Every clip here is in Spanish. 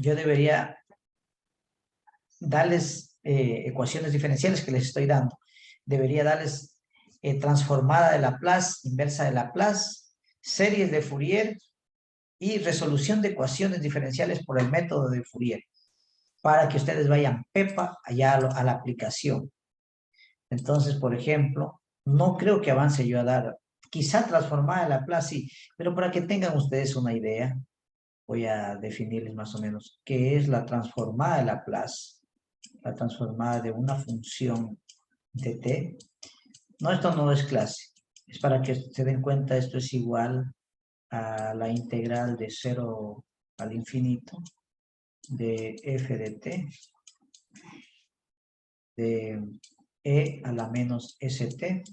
yo debería darles ecuaciones diferenciales que les estoy dando. Debería darles transformada de Laplace, inversa de Laplace, series de Fourier y resolución de ecuaciones diferenciales por el método de Fourier, para que ustedes vayan pepa allá a la aplicación. Entonces, por ejemplo, no creo que avance yo a dar, quizá transformada de Laplace, sí, pero para que tengan ustedes una idea, voy a definirles más o menos qué es la transformada de Laplace. La transformada de una función de t. No, esto no es clase. Es para que se den cuenta, esto es igual a la integral de 0 al infinito de f de t de e a la menos st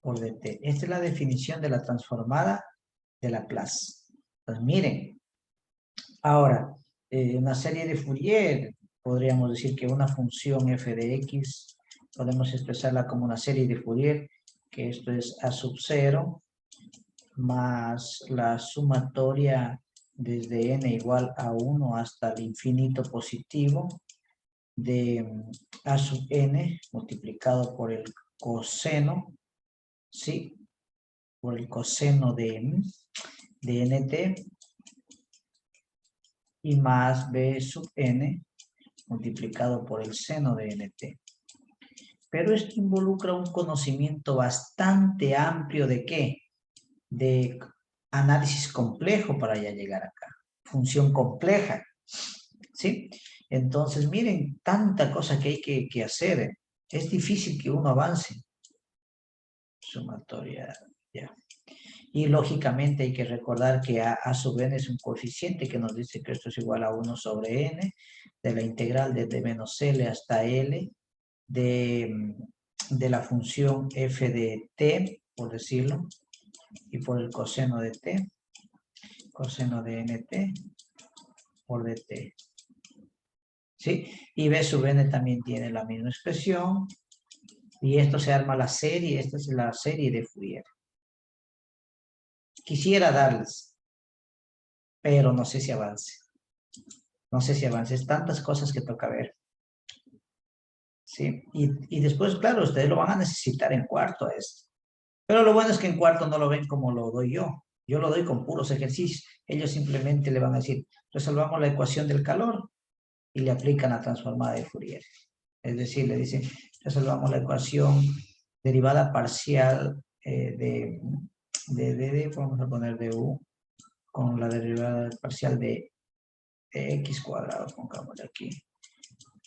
por dt. Esta es la definición de la transformada de Laplace. Pues miren, ahora, una serie de Fourier, podríamos decir que una función f de x, podemos expresarla como una serie de Fourier, que esto es a sub 0, más la sumatoria desde n igual a 1 hasta el infinito positivo de a sub n multiplicado por el coseno, ¿sí? Por el coseno de nt y más b sub n multiplicado por el seno de nt. Pero esto involucra un conocimiento bastante amplio de ¿qué? De análisis complejo para ya llegar acá. Función compleja, ¿sí? Entonces, miren, tanta cosa que hay que hacer. Es difícil que uno avance. Sumatoria, ya. Y lógicamente hay que recordar que a sub n es un coeficiente que nos dice que esto es igual a 1 sobre n, de la integral desde menos L hasta L, de la función f de t, por decirlo, y por el coseno de t, coseno de nt, por dt. ¿Sí? Y b sub n también tiene la misma expresión, y esto se arma la serie, esta es la serie de Fourier. Quisiera darles, pero no sé si avance. No sé si avance, es tantas cosas que toca ver. ¿Sí? Y después, claro, ustedes lo van a necesitar en cuarto esto. Pero lo bueno es que en cuarto no lo ven como lo doy yo. Yo lo doy con puros ejercicios. Ellos simplemente le van a decir, resolvamos la ecuación del calor y le aplican la transformada de Fourier. Es decir, le dicen, resolvamos la ecuación derivada parcial vamos a poner de u, con la derivada parcial de x cuadrado, pongamos aquí,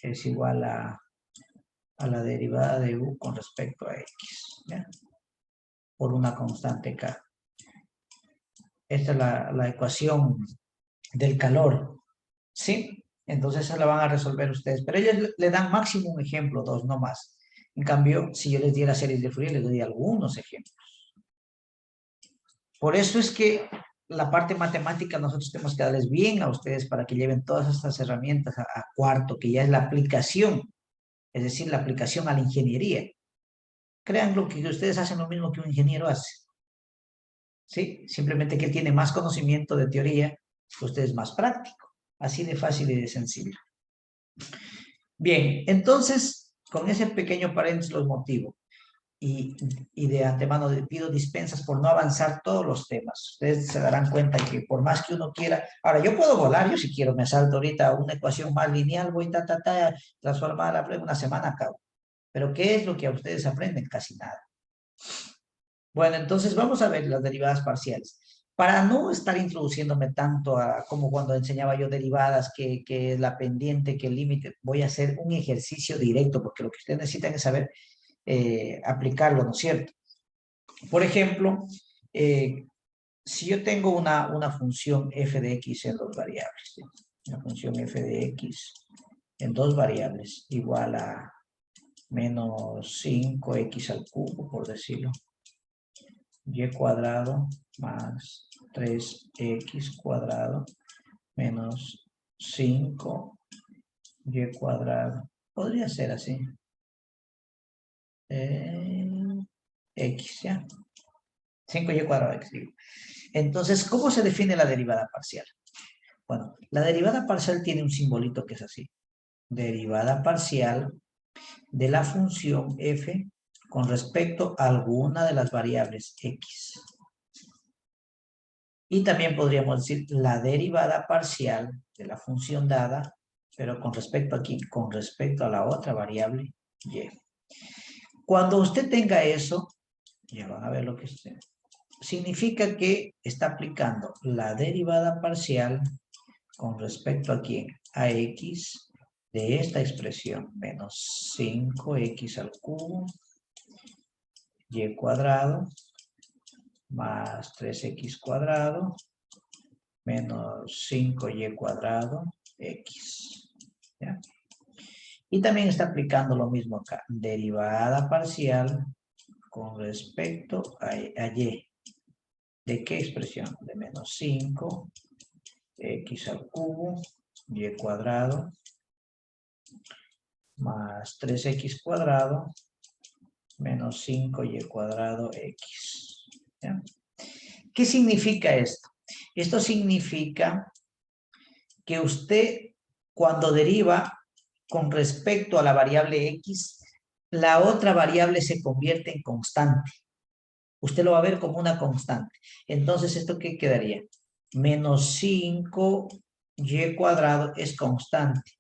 es igual a la derivada de u con respecto a x, ¿ya? Por una constante k. Esta es la ecuación del calor, ¿sí? Entonces esa la van a resolver ustedes, pero ellos le dan máximo un ejemplo, dos, no más. En cambio, si yo les diera series de Fourier, les doy algunos ejemplos. Por eso es que la parte matemática nosotros tenemos que darles bien a ustedes para que lleven todas estas herramientas a cuarto, que ya es la aplicación, es decir, la aplicación a la ingeniería. Créanlo que ustedes hacen lo mismo que un ingeniero hace. ¿Sí? Simplemente que tiene más conocimiento de teoría, usted es más práctico. Así de fácil y de sencillo. Bien, entonces, con ese pequeño paréntesis los motivo. Y de antemano pido dispensas por no avanzar todos los temas. Ustedes se darán cuenta que por más que uno quiera... Ahora, yo puedo volar, yo si quiero me salto ahorita a una ecuación más lineal, voy transformarla en una semana acabo. Pero ¿qué es lo que a ustedes aprenden? Casi nada. Bueno, entonces vamos a ver las derivadas parciales. Para no estar introduciéndome tanto como cuando enseñaba yo derivadas, que la pendiente, que el límite, voy a hacer un ejercicio directo, porque lo que ustedes necesitan es saber aplicarlo, ¿no es cierto? Por ejemplo, si yo tengo una función f de x en dos variables, ¿sí? Una función f de x en dos variables igual a menos 5x al cubo, por decirlo, y cuadrado más 3x cuadrado menos 5y cuadrado. Podría ser así. X, ¿ya? 5y cuadrado x, digo. Entonces, ¿cómo se define la derivada parcial? Bueno, la derivada parcial tiene un simbolito que es así. Derivada parcial de la función f con respecto a alguna de las variables x. Y también podríamos decir la derivada parcial de la función dada, pero con respecto aquí, con respecto a la otra variable y. Cuando usted tenga eso, ya van a ver lo que significa que está aplicando la derivada parcial con respecto a quién, a x de esta expresión, menos 5x al cubo y cuadrado más 3x cuadrado menos 5y cuadrado x. ¿Ya? Y también está aplicando lo mismo acá, derivada parcial con respecto a y. ¿De qué expresión? De menos 5 x al cubo y cuadrado más 3x cuadrado menos 5y cuadrado x. ¿Ya? ¿Qué significa esto? Esto significa que usted cuando deriva con respecto a la variable x, la otra variable se convierte en constante. Usted lo va a ver como una constante. Entonces, ¿esto qué quedaría? Menos 5y cuadrado es constante.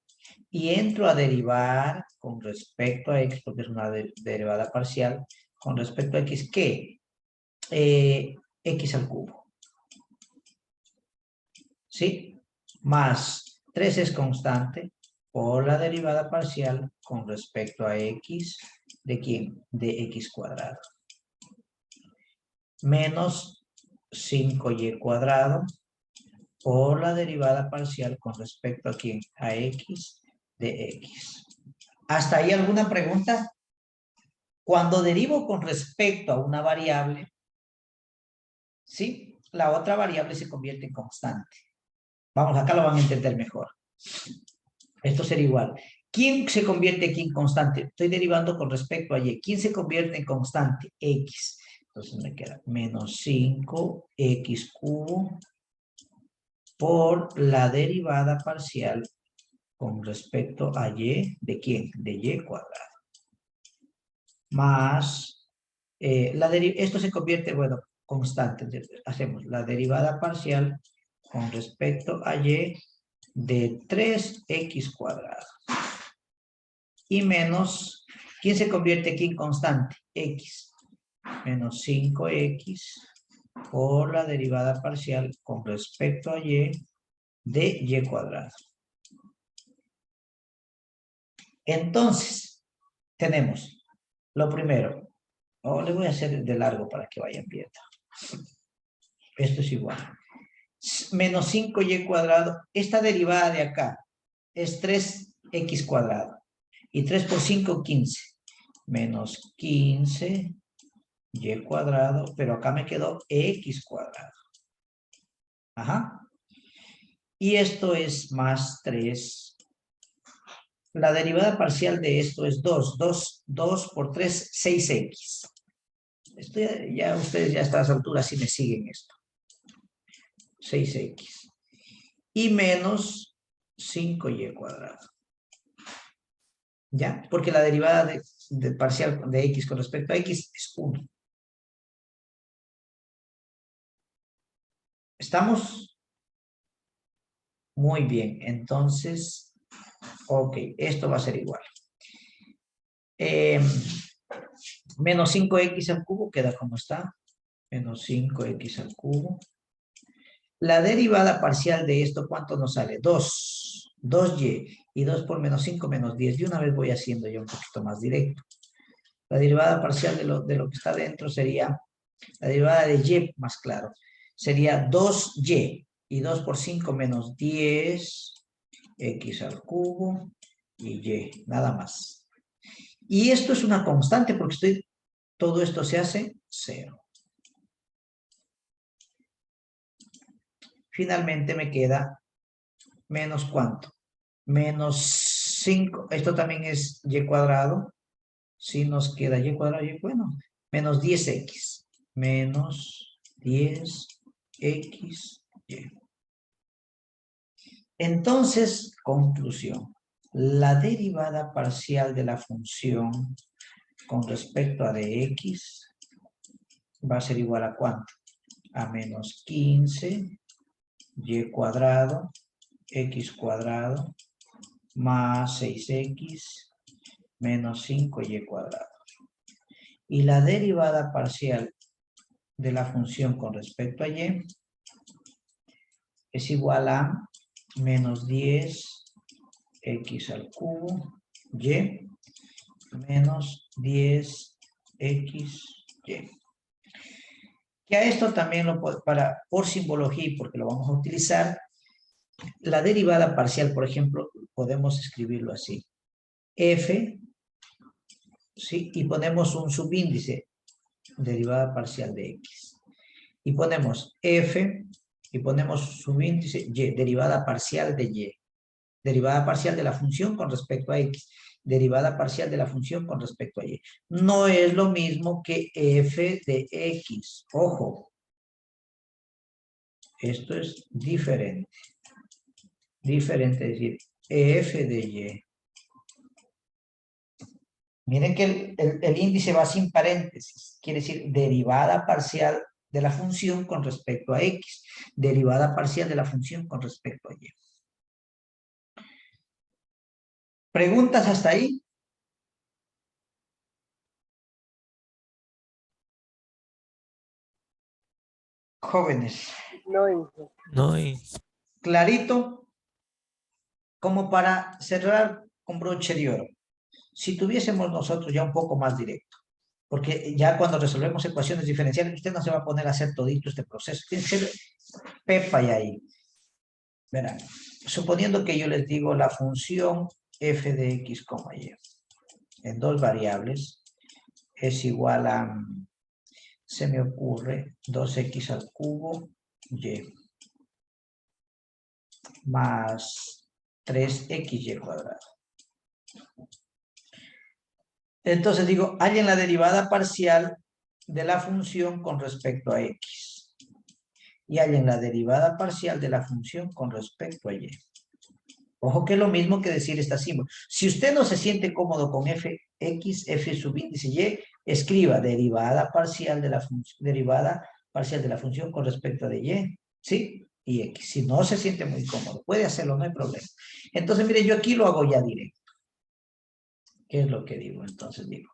Y entro a derivar con respecto a x, porque es una derivada parcial, con respecto a x, ¿qué? X al cubo. ¿Sí? Más 3 es constante por la derivada parcial con respecto a x, ¿de quién? De x cuadrado. Menos 5y cuadrado por la derivada parcial con respecto a quién? A x de x. ¿Hasta ahí alguna pregunta? Cuando derivo con respecto a una variable, ¿sí? La otra variable se convierte en constante. Vamos, acá lo van a entender mejor. Esto sería igual. ¿Quién se convierte aquí en constante? Estoy derivando con respecto a y. ¿Quién se convierte en constante? X. Entonces me queda menos 5x cubo por la derivada parcial con respecto a y. ¿De quién? De y cuadrado. Más, esto se convierte, bueno, constante. Hacemos la derivada parcial con respecto a y de 3x cuadrado. Y menos, ¿quién se convierte aquí en constante? X. Menos 5x por la derivada parcial con respecto a y de y cuadrado. Entonces, tenemos lo primero. Le voy a hacer de largo para que vayan viendo. Esto es igual. Menos 5y cuadrado. Esta derivada de acá es 3x cuadrado. Y 3 por 5, 15. Menos 15 y cuadrado, pero acá me quedó x cuadrado. Ajá. Y esto es más 3. La derivada parcial de esto es 2. 2 por 3, 6x. Esto ya ustedes ya a estas alturas sí me siguen esto. 6x. Y menos 5y cuadrado. ¿Ya? Porque la derivada de parcial de x con respecto a x es 1. ¿Estamos? Muy bien. Entonces, ok, esto va a ser igual. Menos 5x al cubo queda como está. Menos 5x al cubo. La derivada parcial de esto, ¿cuánto nos sale? 2. 2y. Y 2 por menos 5, menos 10. De una vez voy haciendo ya un poquito más directo. La derivada parcial de lo que está dentro sería, la derivada de y, más claro, sería 2y. Y 2 por 5 menos 10, x al cubo y y, nada más. Y esto es una constante porque todo esto se hace 0. Finalmente me queda menos ¿cuánto? Menos 5. Esto también es y cuadrado. Si nos queda y cuadrado, y bueno, menos 10x. Menos 10x y. Entonces, conclusión. La derivada parcial de la función con respecto a dx va a ser igual a ¿cuánto? A menos 15 y cuadrado, x cuadrado, más 6x, menos 5y cuadrado. Y la derivada parcial de la función con respecto a y es igual a menos 10 x al cubo y menos 10 x y. Que a esto también lo por simbología y porque lo vamos a utilizar, la derivada parcial, por ejemplo, podemos escribirlo así. F, ¿sí? Y ponemos un subíndice, derivada parcial de x. Y ponemos F, y ponemos subíndice y, derivada parcial de y. Derivada parcial de la función con respecto a x. Derivada parcial de la función con respecto a y. No es lo mismo que f de x. Ojo. Esto es diferente. Diferente, es decir, f de y. Miren que el índice va sin paréntesis. Quiere decir derivada parcial de la función con respecto a x. Derivada parcial de la función con respecto a y. ¿Preguntas hasta ahí? Jóvenes. No, y Clarito, como para cerrar con broche de oro. Si tuviésemos nosotros ya un poco más directo, porque ya cuando resolvemos ecuaciones diferenciales, usted no se va a poner a hacer todito este proceso. Tiene que ser pepa y ahí. Verán, suponiendo que yo les digo la función f de x, y en dos variables es igual a, se me ocurre, 2x al cubo y más 3xy cuadrado. Entonces digo, hallen la derivada parcial de la función con respecto a x. Y hallen la derivada parcial de la función con respecto a y. Ojo que es lo mismo que decir esta símbolo. Si usted no se siente cómodo con fx, f subíndice y, escriba derivada parcial de la función con respecto de y, ¿sí? Y x. Si no se siente muy cómodo, puede hacerlo, no hay problema. Entonces, mire, yo aquí lo hago ya directo. ¿Qué es lo que digo? Entonces digo,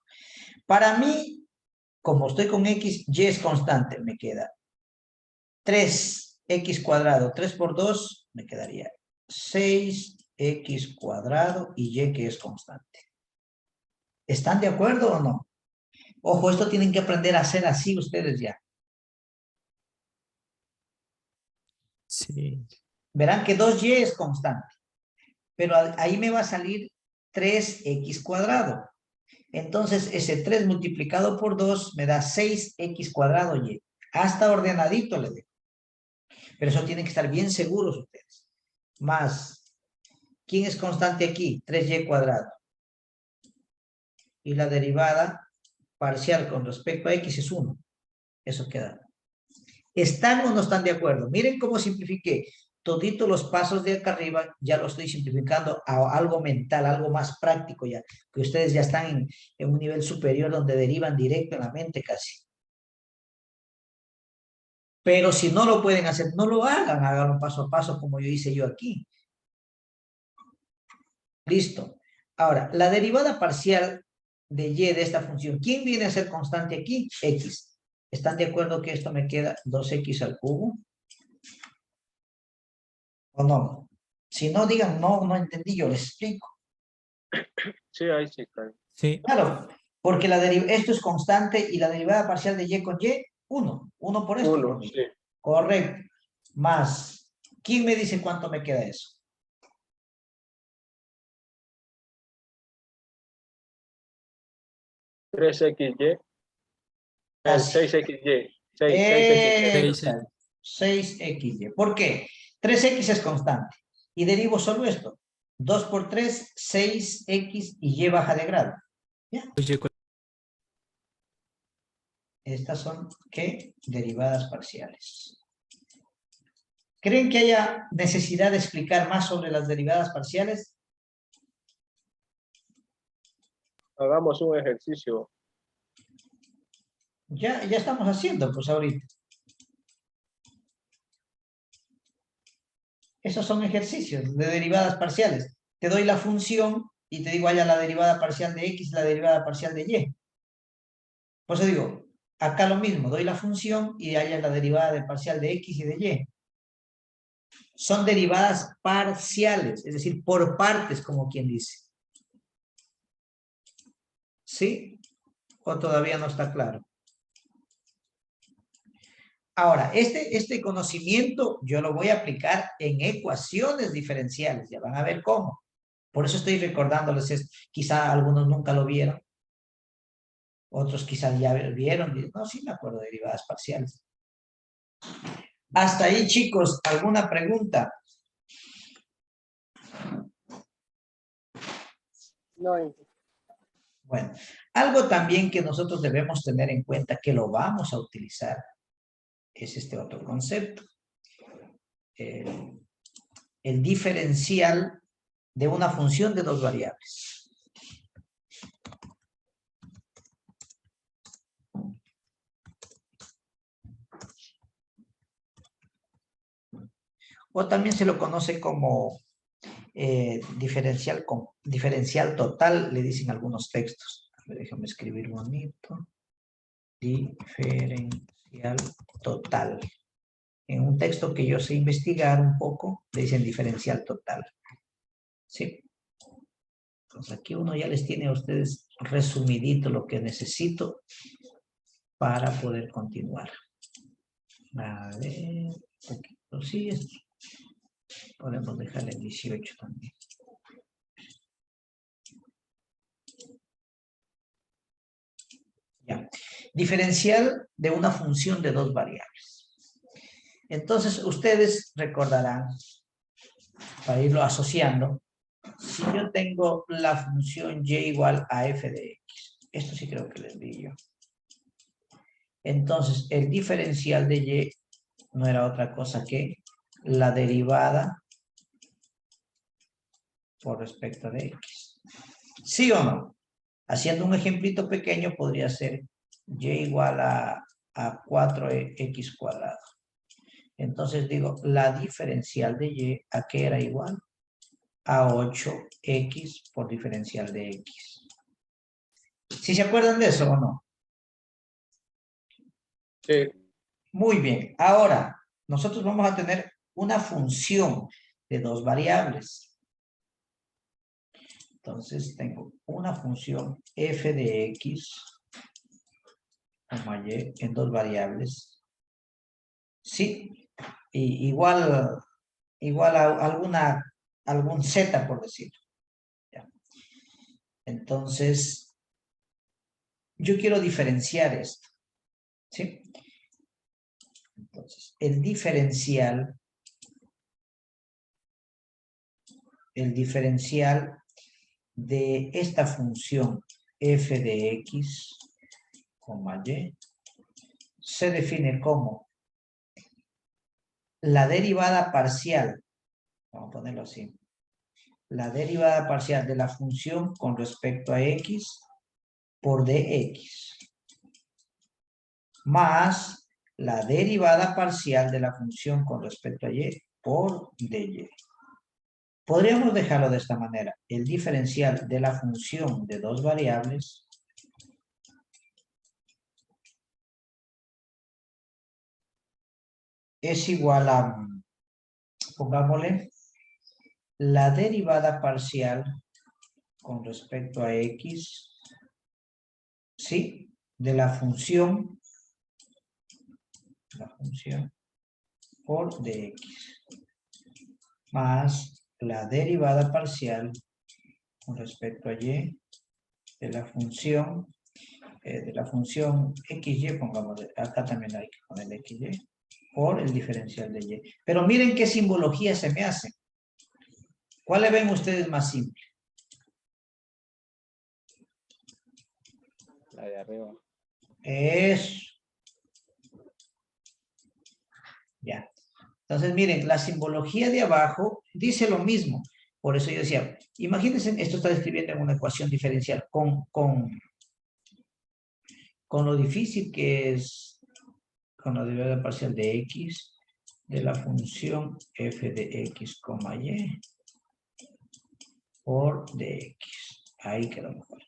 para mí, como estoy con x, y es constante, me queda 3x cuadrado, 3 por 2, me quedaría 6x cuadrado y y que es constante. ¿Están de acuerdo o no? Ojo, esto tienen que aprender a hacer así ustedes ya. sí. Verán que 2y es constante, pero ahí me va a salir 3x cuadrado. Entonces, ese 3 multiplicado por 2 me da 6x cuadrado y. Hasta ordenadito le dejo. Pero eso tienen que estar bien seguros ustedes. Más, ¿quién es constante aquí? 3y cuadrado. Y la derivada parcial con respecto a x es 1. Eso queda. ¿Están o no están de acuerdo? Miren cómo simplifiqué. Todito los pasos de acá arriba ya lo estoy simplificando a algo mental, algo más práctico ya, que ustedes ya están en un nivel superior donde derivan directo en la mente casi. Pero si no lo pueden hacer, no lo hagan, háganlo paso a paso como yo hice yo aquí. Listo. Ahora, la derivada parcial de y de esta función, ¿quién viene a ser constante aquí? X. ¿Están de acuerdo que esto me queda 2x al cubo? ¿O no? Si no, digan, no, no entendí, yo les explico. Sí, ahí sí, claro. Sí, Claro, porque esto es constante y la derivada parcial de y con y, 1. 1 por esto. Uno, sí. Correcto. Más, ¿quién me dice cuánto me queda eso? Tres xy. El Casi. 6xy. 6xy. Exacto. 6xy. ¿Por qué? 3x es constante. Y derivo solo esto. 2 por 3, 6x y y baja de grado. ¿Ya? oye, Estas son, ¿qué? Derivadas parciales. ¿Creen que haya necesidad de explicar más sobre las derivadas parciales? Hagamos un ejercicio. Ya estamos haciendo, pues ahorita. Esos son ejercicios de derivadas parciales. Te doy la función y te digo, haya la derivada parcial de X, la derivada parcial de Y. Por eso digo, acá lo mismo, doy la función y haya la derivada de parcial de X y de Y. Son derivadas parciales, es decir, por partes, como quien dice. ¿Sí? ¿O todavía no está claro? Ahora, este conocimiento yo lo voy a aplicar en ecuaciones diferenciales. Ya van a ver cómo. Por eso estoy recordándoles esto. Quizá algunos nunca lo vieron. Otros quizás ya vieron. No, sí me acuerdo de derivadas parciales. Hasta ahí, chicos, ¿alguna pregunta? No. Bueno, algo también que nosotros debemos tener en cuenta que lo vamos a utilizar es este otro concepto. El diferencial de una función de dos variables. O también se lo conoce como diferencial total, le dicen algunos textos. A ver, déjame escribir bonito. Diferencial total. En un texto que yo sé investigar un poco, le dicen diferencial total. ¿Sí? Entonces aquí uno ya les tiene a ustedes resumidito lo que necesito para poder continuar. A ver, un poquito sí, podemos dejarle 18 también. Ya. Diferencial de una función de dos variables. Entonces, ustedes recordarán, para irlo asociando, si yo tengo la función y igual a f de x, esto sí creo que les di yo. Entonces, el diferencial de y no era otra cosa que la derivada por respecto de x. ¿Sí o no? Haciendo un ejemplito pequeño podría ser y igual a 4x cuadrado. Entonces digo, la diferencial de y, ¿a qué era igual? A 8x por diferencial de x. ¿Sí se acuerdan de eso o no? Sí. Muy bien. Ahora, nosotros vamos a tener una función de dos variables. Entonces tengo una función f de x, y en dos variables. Sí, y igual a algún z por decirlo. ¿Ya? Entonces, yo quiero diferenciar esto. ¿Sí? Entonces, el diferencial de esta función f de x, y, se define como la derivada parcial, vamos a ponerlo así, la derivada parcial de la función con respecto a x por dx, más la derivada parcial de la función con respecto a y por dy. Podríamos dejarlo de esta manera. El diferencial de la función de dos variables es igual a, pongámosle, la derivada parcial con respecto a x, ¿sí? De la función por dx, más la derivada parcial con respecto a y de la función xy, pongamos, acá también hay que poner xy, por el diferencial de y. Pero miren qué simbología se me hace. ¿Cuál le ven ustedes más simple? La de arriba. Eso. Ya. Entonces, miren, la simbología de abajo dice lo mismo. Por eso yo decía, imagínense, esto está describiendo en una ecuación diferencial con lo difícil que es con la derivada parcial de x de la función f de x, y por dx. Ahí quedó mejor.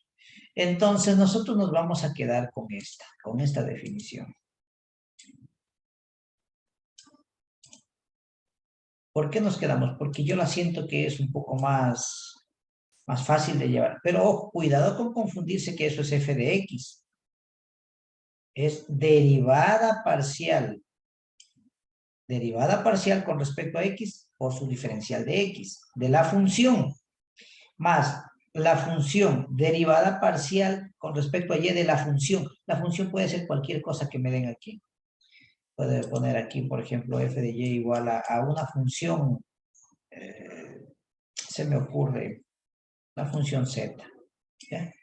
Entonces, nosotros nos vamos a quedar con esta definición. ¿Por qué nos quedamos? Porque yo la siento que es un poco más fácil de llevar. Pero ojo, cuidado con confundirse que eso es f de x. Es derivada parcial. Derivada parcial con respecto a x por su diferencial de x. De la función. Más la función derivada parcial con respecto a y de la función. La función puede ser cualquier cosa que me den aquí. Puede poner aquí, por ejemplo, f de y igual a una función, se me ocurre, la función z. ¿Ya?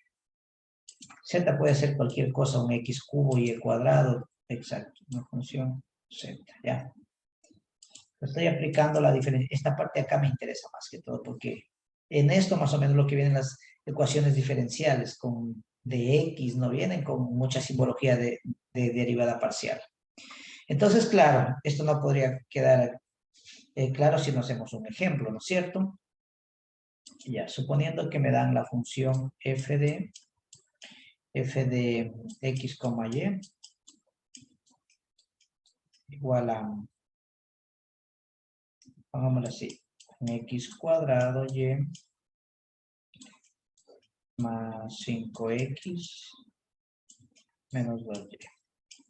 Z puede ser cualquier cosa, un x cubo, y cuadrado, exacto, una función z, ¿ya? Estoy aplicando la diferencia. Esta parte de acá me interesa más que todo, porque en esto más o menos lo que vienen las ecuaciones diferenciales de x, no vienen con mucha simbología de derivada parcial. Entonces, claro, esto no podría quedar claro si no hacemos un ejemplo, ¿no es cierto? Ya, suponiendo que me dan la función f de x, y igual a, pongámoslo así, x cuadrado y más 5x menos 2y.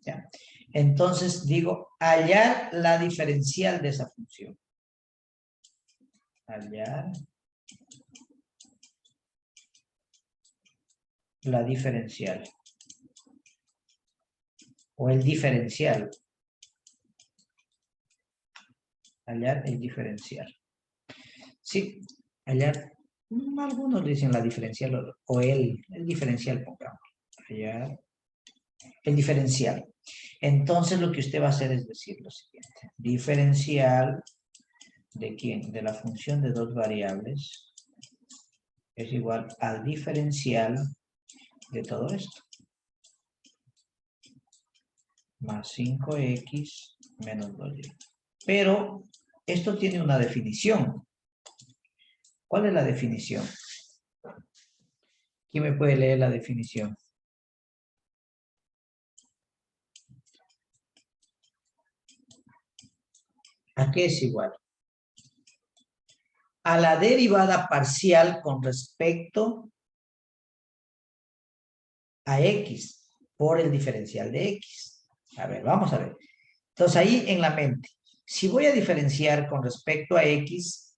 ¿Ya? Entonces digo, hallar la diferencial de esa función. Hallar la diferencial. O el diferencial. Hallar el diferencial. Sí, hallar. Algunos dicen la diferencial o el diferencial, pongamos. Hallar el diferencial. Entonces lo que usted va a hacer es decir lo siguiente. Diferencial ¿de quién? De la función de dos variables es igual al diferencial de todo esto. Más 5x menos 2y. Pero esto tiene una definición. ¿Cuál es la definición? ¿Quién me puede leer la definición? ¿A qué es igual? A la derivada parcial con respecto a x por el diferencial de x. A ver, vamos a ver. Entonces ahí en la mente, si voy a diferenciar con respecto a x,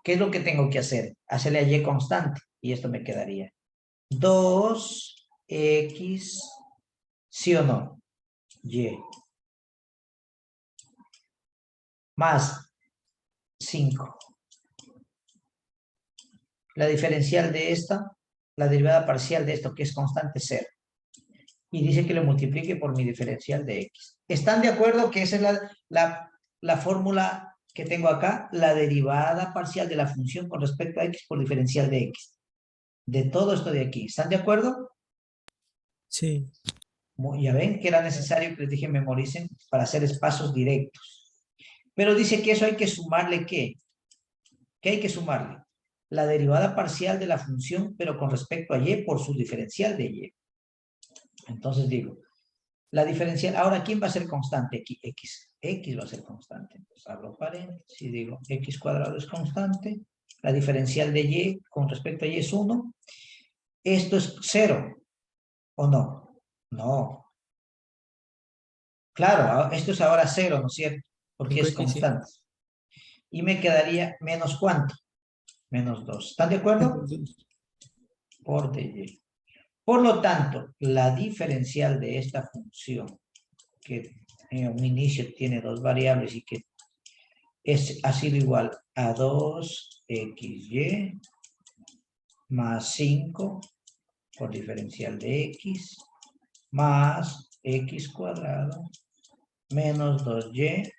¿qué es lo que tengo que hacer? Hacerle a y constante. Y esto me quedaría 2x, ¿sí o no? Y. Más 5. La diferencial de esta, la derivada parcial de esto, que es constante, 0. Y dice que lo multiplique por mi diferencial de x. ¿Están de acuerdo que esa es la fórmula que tengo acá? La derivada parcial de la función con respecto a x por diferencial de x. De todo esto de aquí. ¿Están de acuerdo? Sí. Ya ven que era necesario que les dije memoricen para hacer espacios directos. Pero dice que eso hay que sumarle, ¿qué? ¿Qué hay que sumarle? La derivada parcial de la función, pero con respecto a y por su diferencial de y. Entonces digo, la diferencial, ahora, ¿quién va a ser constante? X. X va a ser constante. Entonces abro paréntesis y digo, x cuadrado es constante. La diferencial de y con respecto a y es 1. ¿Esto es 0 o no? No. Claro, esto es ahora 0, ¿no es cierto? Porque es Ok, sí. constante. Y me quedaría menos ¿cuánto? Menos 2. ¿Están de acuerdo? Por dy. Por lo tanto, la diferencial de esta función, que en un inicio tiene dos variables y que ha sido igual a 2xy más 5 por diferencial de x más x cuadrado menos 2y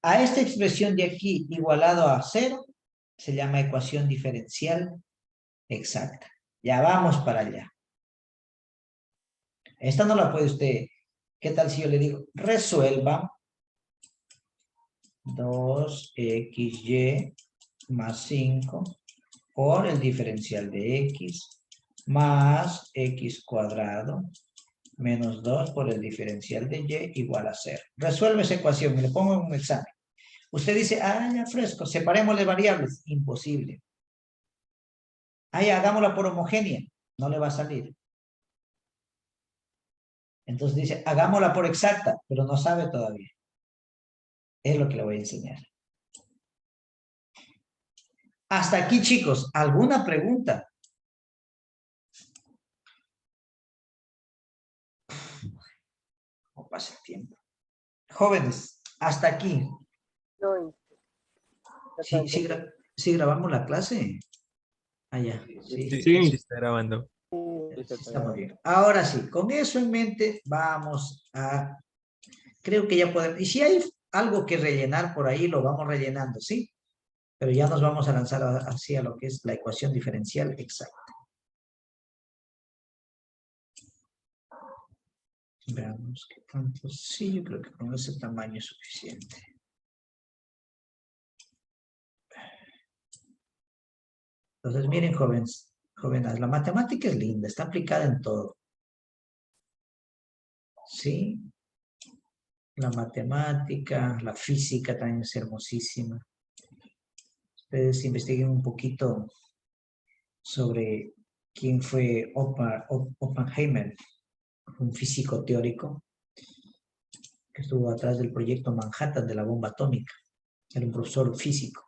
A esta expresión de aquí igualado a 0 se llama ecuación diferencial exacta. Ya vamos para allá. Esta no la puede usted. ¿Qué tal si yo le digo? Resuelva 2xy más 5 por el diferencial de x más x cuadrado menos 2 por el diferencial de y igual a 0. Resuelve esa ecuación, me le pongo en un examen. Usted dice, ya fresco, separémosle variables. Imposible. Ya, hagámosla por homogénea. No le va a salir. Entonces dice, hagámosla por exacta, pero no sabe todavía. Es lo que le voy a enseñar. Hasta aquí, chicos, ¿alguna pregunta? ¿Cómo pasa el tiempo? Jóvenes, hasta aquí. No, ¿Sí grabamos la clase? Ya. Sí, Sí. sí, está grabando. Sí, estamos bien. Ahora sí, con eso en mente, vamos a... Creo que ya podemos... Y si hay algo que rellenar por ahí, lo vamos rellenando, ¿sí? Pero ya nos vamos a lanzar hacia lo que es la ecuación diferencial exacta. Veamos qué tanto. Sí, yo creo que con ese tamaño es suficiente. Entonces, miren, jóvenes, la matemática es linda, está aplicada en todo. ¿Sí? La matemática, la física también es hermosísima. Ustedes investiguen un poquito sobre quién fue Oppenheimer, un físico teórico que estuvo atrás del proyecto Manhattan de la bomba atómica. Era un profesor físico.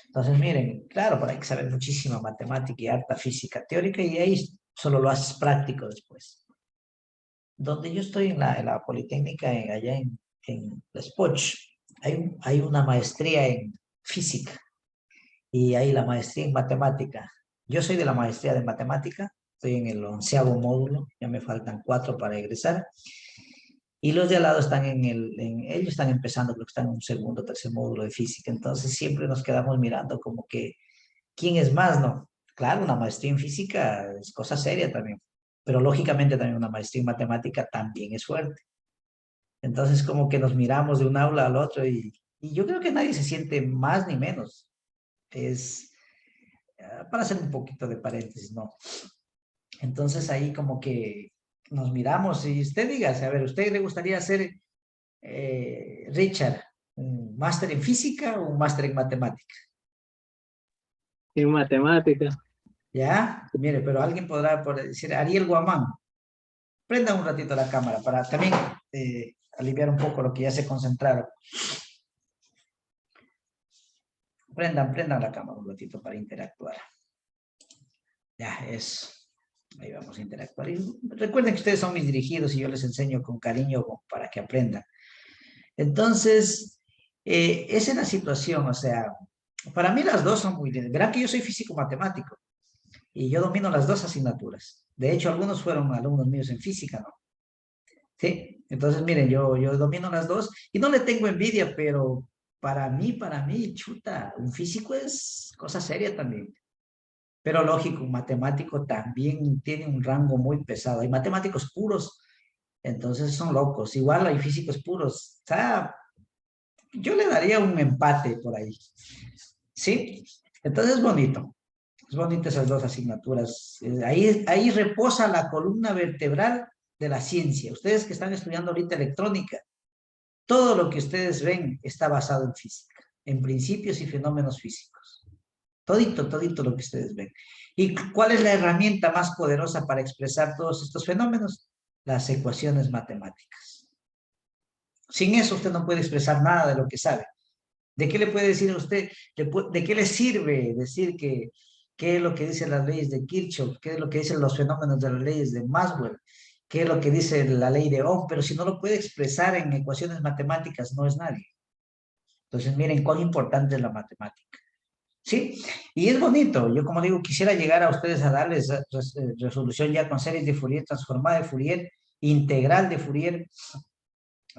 Entonces, miren, claro, por ahí hay que saber muchísima matemática y harta física teórica y ahí solo lo haces práctico después. Donde yo estoy en la Politécnica, allá en Les Poch, hay una maestría en física y hay la maestría en matemática. Yo soy de la maestría de matemática, estoy en el 11º módulo, ya me faltan 4 para egresar. Y los de al lado están ellos están empezando, creo que están en un segundo o tercer módulo de física. Entonces siempre nos quedamos mirando como que, ¿quién es más, no? Claro, una maestría en física es cosa seria también. Pero lógicamente también una maestría en matemática también es fuerte. Entonces como que nos miramos de un aula al otro y yo creo que nadie se siente más ni menos. Es, para hacer un poquito de paréntesis, ¿no? Entonces ahí como que nos miramos y usted diga, a ver, ¿usted le gustaría hacer, Richard, un máster en física o un máster en matemática? En matemática. ¿Ya? Mire, pero alguien podrá decir, Ariel Guamán, prenda un ratito la cámara para también aliviar un poco lo que ya se concentraron. Prendan la cámara un ratito para interactuar. Ya, eso. Ahí vamos a interactuar. Y recuerden que ustedes son mis dirigidos y yo les enseño con cariño para que aprendan. Entonces, esa es la situación, o sea, para mí las dos son muy... Verán que yo soy físico-matemático y yo domino las dos asignaturas. De hecho, algunos fueron alumnos míos en física, ¿no? Sí, entonces miren, yo domino las dos y no le tengo envidia, pero para mí, chuta, un físico es cosa seria también. Pero lógico, un matemático también tiene un rango muy pesado. Hay matemáticos puros, entonces son locos. Igual hay físicos puros. O sea, yo le daría un empate por ahí. ¿Sí? Entonces es bonito. Es bonito esas dos asignaturas. Ahí reposa la columna vertebral de la ciencia. Ustedes que están estudiando ahorita electrónica, todo lo que ustedes ven está basado en física, en principios y fenómenos físicos. Todito lo que ustedes ven. ¿Y cuál es la herramienta más poderosa para expresar todos estos fenómenos? Las ecuaciones matemáticas. Sin eso usted no puede expresar nada de lo que sabe. ¿De qué le puede decir a usted? ¿De qué le sirve decir qué es lo que dicen las leyes de Kirchhoff? ¿Qué es lo que dicen los fenómenos de las leyes de Maxwell? ¿Qué es lo que dice la ley de Ohm? Pero si no lo puede expresar en ecuaciones matemáticas, no es nadie. Entonces, miren cuán importante es la matemática. ¿Sí? Y es bonito. Yo, como digo, quisiera llegar a ustedes a darles resolución ya con series de Fourier, transformada de Fourier, integral de Fourier.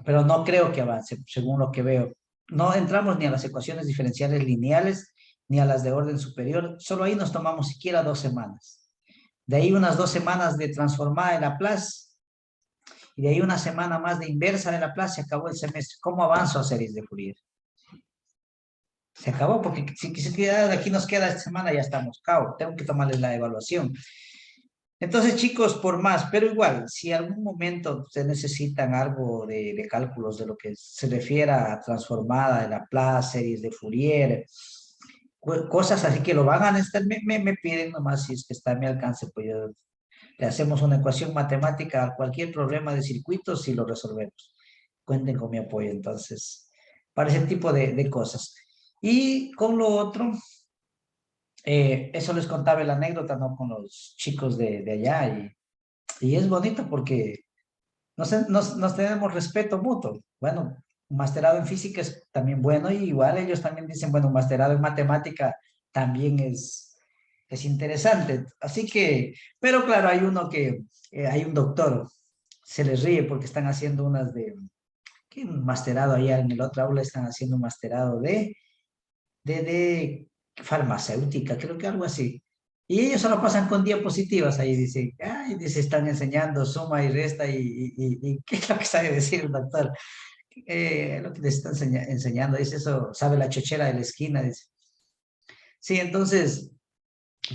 pero no creo que avance, según lo que veo. No entramos ni a las ecuaciones diferenciales lineales, ni a las de orden superior, solo ahí nos tomamos siquiera 2 semanas. De ahí unas 2 semanas de transformada de Laplace, y de ahí una semana más de inversa de Laplace, se acabó el semestre. ¿Cómo avanzo a series de Fourier? Se acabó, porque si queda, de aquí nos queda esta semana, ya estamos cao. Tengo que tomarles la evaluación. Entonces, chicos, por más, pero igual, si algún momento ustedes necesitan algo de cálculos de lo que se refiera a transformada de Laplace, series de Fourier, cosas así que lo van a necesitar, me piden nomás si es que está a mi alcance, pues yo le hacemos una ecuación matemática a cualquier problema de circuitos y lo resolvemos. Cuenten con mi apoyo, entonces, para ese tipo de cosas. Y con lo otro, eso les contaba la anécdota, ¿no? Con los chicos de allá y es bonito porque nos tenemos respeto mutuo. Bueno, un masterado en física es también bueno y igual ellos también dicen, bueno, un masterado en matemática también es interesante. Así que, pero claro, hay uno que, hay un doctor, se les ríe porque están haciendo unas de, ¿qué? Un masterado allá en el otro aula están haciendo un masterado de farmacéutica, creo que algo así. Y ellos solo pasan con diapositivas ahí, dice, ay, dice, están enseñando suma y resta y ¿qué es lo que sabe decir el doctor? Lo que les está enseñando, dice eso, sabe la chochera de la esquina, dice. Sí, entonces,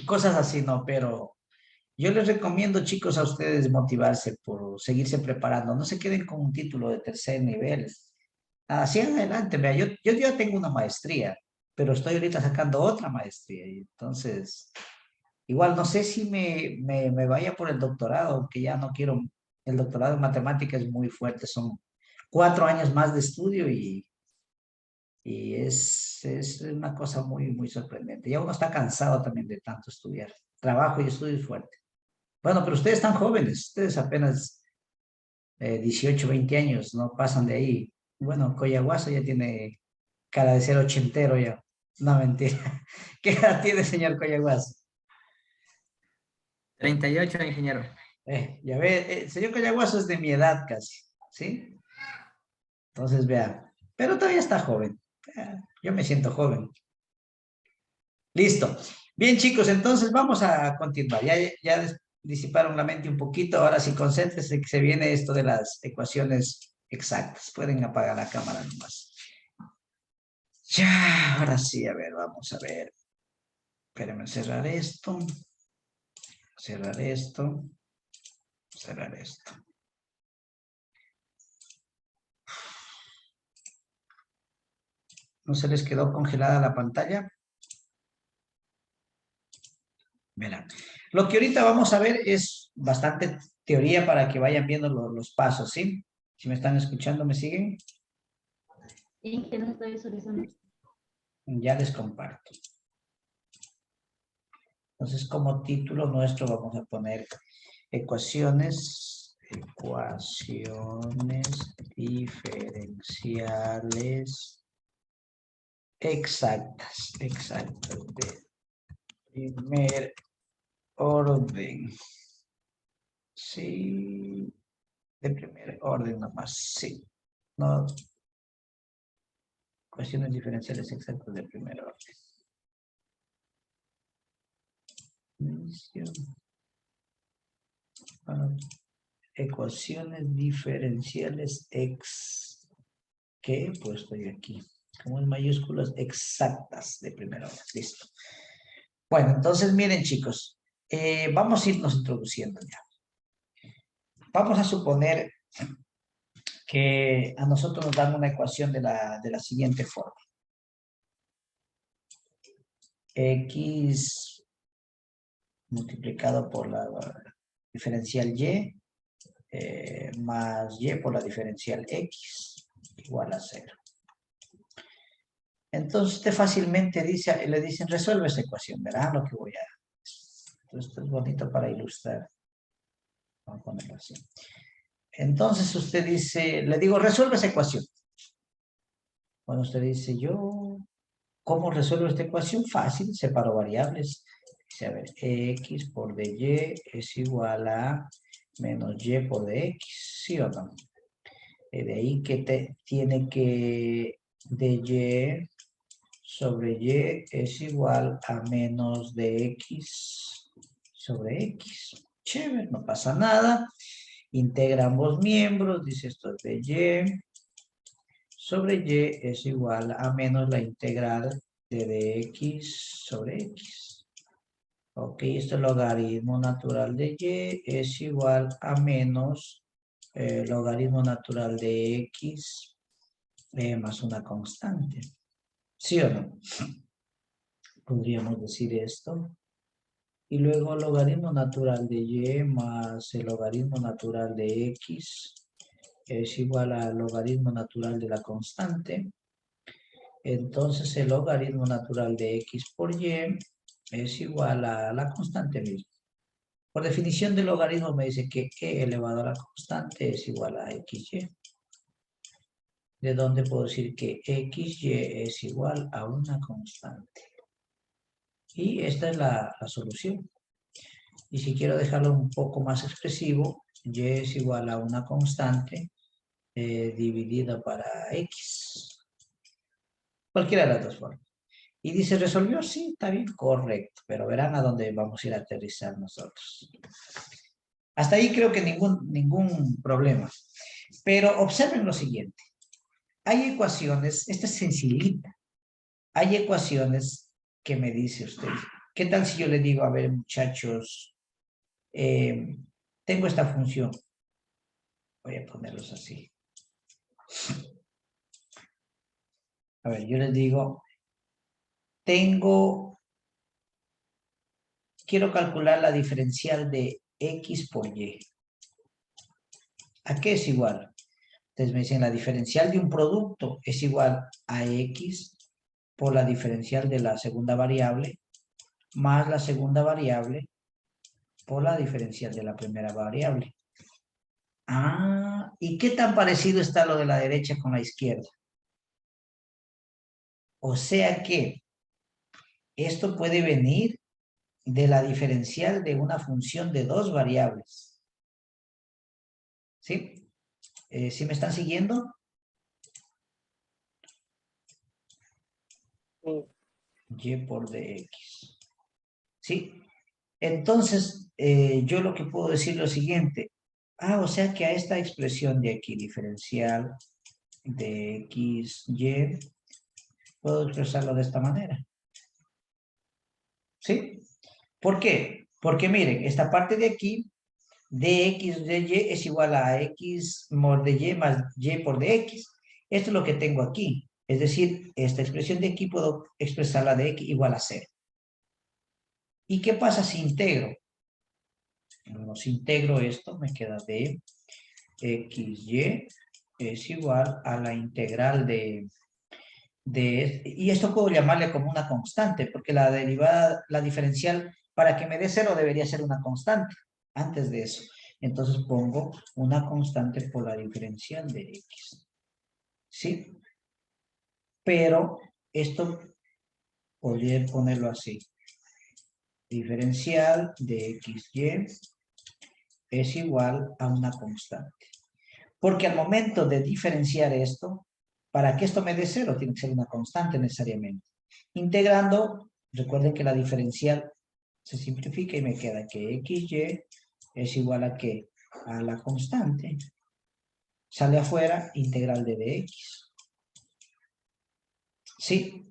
cosas así, ¿no? Pero yo les recomiendo, chicos, a ustedes motivarse por seguirse preparando. No se queden con un título de tercer nivel. Hacia adelante, vea, yo ya tengo una maestría, pero estoy ahorita sacando otra maestría. Y entonces, igual no sé si me vaya por el doctorado, que ya no quiero. El doctorado en matemática es muy fuerte, son 4 años más de estudio y es una cosa muy, muy sorprendente. Ya uno está cansado también de tanto estudiar. Trabajo y estudio es fuerte. Bueno, pero ustedes están jóvenes, ustedes apenas 18, 20 años, no pasan de ahí. Bueno, Coyahuaso ya tiene cara de ser ochentero ya. No, mentira. ¿Qué edad tiene, señor Coyahuaso? 38, ingeniero. Ya ve, señor Coyahuaso es de mi edad casi, ¿sí? Entonces, vea, pero todavía está joven. Yo me siento joven. Listo. Bien, chicos, entonces vamos a continuar. Ya disiparon la mente un poquito. Ahora sí, concéntrense que se viene esto de las ecuaciones exactas. Pueden apagar la cámara nomás. Ya, ahora sí, a ver, vamos a ver. Espérenme, cerrar esto. Cerrar esto. Cerrar esto. ¿No se les quedó congelada la pantalla? Verán. Lo que ahorita vamos a ver es bastante teoría para que vayan viendo los pasos, ¿sí? Si me están escuchando, ¿me siguen? Sí, que no estoy visualizando. Ya les comparto. Entonces, como título nuestro vamos a poner ecuaciones diferenciales exactas de primer orden. Sí, de primer orden nomás, sí. No, ecuaciones diferenciales exactas de primer orden. Ecuaciones diferenciales ¿qué he puesto yo aquí? Como en mayúsculas exactas de primer orden. Listo. Bueno, entonces miren, chicos, vamos a irnos introduciendo ya. Vamos a suponer que a nosotros nos dan una ecuación de la siguiente forma. X multiplicado por la diferencial Y más Y por la diferencial X igual a 0. Entonces usted fácilmente le dicen resuelve esa ecuación, verán lo que voy a... Entonces esto es bonito para ilustrar. Vamos a ponerlo así. Entonces usted dice, le digo resuelve esa ecuación. Bueno, usted dice ¿cómo resuelvo esta ecuación? Fácil, separo variables. Dice, a ver, X por DY es igual a menos Y por DX, ¿sí o no? De ahí que tiene que de y sobre y es igual a menos de x sobre x. Chévere, no pasa nada. Integra ambos miembros, dice esto es de y sobre y es igual a menos la integral de dx sobre x. Ok, este logaritmo natural de y es igual a menos logaritmo natural de x más una constante. ¿Sí o no? Podríamos decir esto. Y luego logaritmo natural de y más el logaritmo natural de x es igual al logaritmo natural de la constante. Entonces el logaritmo natural de x por y es igual a la constante misma. Por definición del logaritmo me dice que e elevado a la constante es igual a xy. De donde puedo decir que xy es igual a una constante. Y esta es la solución. Y si quiero dejarlo un poco más expresivo, y es igual a una constante dividida para x. Cualquiera de las dos formas. Y dice, ¿resolvió? Sí, está bien, correcto. Pero verán a dónde vamos a ir a aterrizar nosotros. Hasta ahí creo que ningún problema. Pero observen lo siguiente. Hay ecuaciones, esta es sencillita. Hay ecuaciones que me dice usted. ¿Qué tal si yo le digo, a ver, muchachos, tengo esta función? Voy a ponerlos así. A ver, yo les digo, quiero calcular la diferencial de x por y. ¿A qué es igual? Entonces me dicen, la diferencial de un producto es igual a x por la diferencial de la segunda variable, más la segunda variable por la diferencial de la primera variable. Ah, ¿y qué tan parecido está lo de la derecha con la izquierda? O sea que esto puede venir de la diferencial de una función de dos variables. ¿Sí? ¿Sí me están siguiendo? Y por dx. ¿Sí? Entonces, yo lo que puedo decir es lo siguiente. Ah, o sea que a esta expresión de aquí, diferencial de x, y, puedo expresarlo de esta manera. ¿Sí? ¿Por qué? Porque miren, esta parte de aquí, dx de y es igual a x mod de y más y por dx. Esto es lo que tengo aquí. Es decir, esta expresión de aquí puedo expresarla de x igual a 0. ¿Y qué pasa si integro? Bueno, si integro esto, me queda de xy es igual a la integral y esto puedo llamarle como una constante, porque la derivada, la diferencial, para que me dé 0 debería ser una constante, antes de eso. Entonces pongo una constante por la diferencial de x. ¿Sí? Pero esto podría ponerlo así. Diferencial de xy es igual a una constante. Porque al momento de diferenciar esto, para que esto me dé 0, tiene que ser una constante necesariamente. Integrando, recuerden que la diferencial se simplifica y me queda que xy es igual a ¿qué? A la constante. Sale afuera, integral de dx. ¿Sí?